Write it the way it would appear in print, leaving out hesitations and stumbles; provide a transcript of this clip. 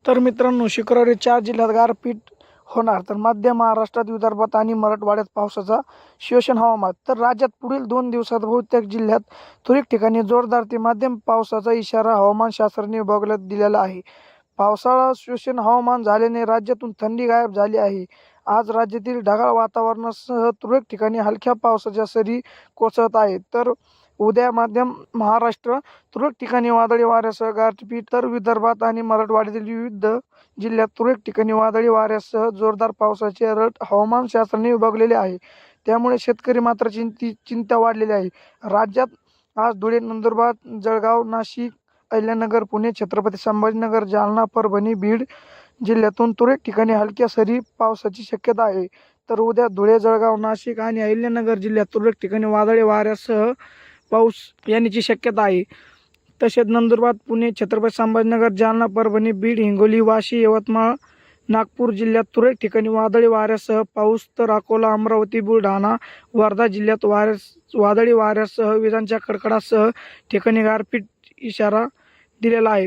तर मित्रांनो, शुक्रवारी 4 जिल्ह्यात गारपीट होणार. तर मध्य महाराष्ट्रात, विदर्भात आणि मराठवाड्यात पावसाचा शोषण हवामान. तर राज्यात पुढील 2 दिवसात बहुतेक जिल्ह्यात तुरळक ठिकाणी जोरदार ते मध्यम पावसाचा इशारा हवामानशास्त्राने विभागाला दिलेला आहे. पावसाळा शोषण हवामान झाल्याने राज्यातून थंडी गायब झाली आहे. आज राज्यातील ढगाळ वातावरणासह तुरळक ठिकाणी हलक्या पावसाच्या सरी कोसळत आहेत. तर उद्या मध्य महाराष्ट्र तुरळक ठिकाणी वादळी वाऱ्यासह गारपीट. तर विदर्भात आणि मराठवाड्यातील विविध जिल्ह्यात तुरळक ठिकाणी वादळी वाऱ्यासह जोरदार पावसाचे अलर्ट हवामानशास्त्राने विभागलेले आहे. त्यामुळे शेतकरी मात्र चिंता वाढलेली आहे. राज्यात आज धुळे, नंदुरबार, जळगाव, नाशिक, अहिल्यानगर, पुणे, छत्रपती संभाजीनगर, जालना, परभणी, बीड जिल्ह्यातून तुरळक ठिकाणी हलक्या सरी पावसाची शक्यता आहे. तर उद्या धुळे, जळगाव, नाशिक आणि अहिल्यानगर जिल्ह्यात तुरळक ठिकाणी वादळी वाऱ्यासह पाऊस येण्याची शक्यता आहे. तसेच नंदुरबार, पुणे, छत्रपती संभाजीनगर, जालना, परभणी, बीड, हिंगोली, वाशी, यवतमाळ, नागपूर जिल्ह्यात तुरळक ठिकाणी वादळी वाऱ्यासह पाऊस. तर अकोला, अमरावती, बुलढाणा, वर्धा जिल्ह्यात वादळी वाऱ्यासह विजांच्या कडकडाटासह ठिकाणी गारपीट इशारा दिलेला आहे.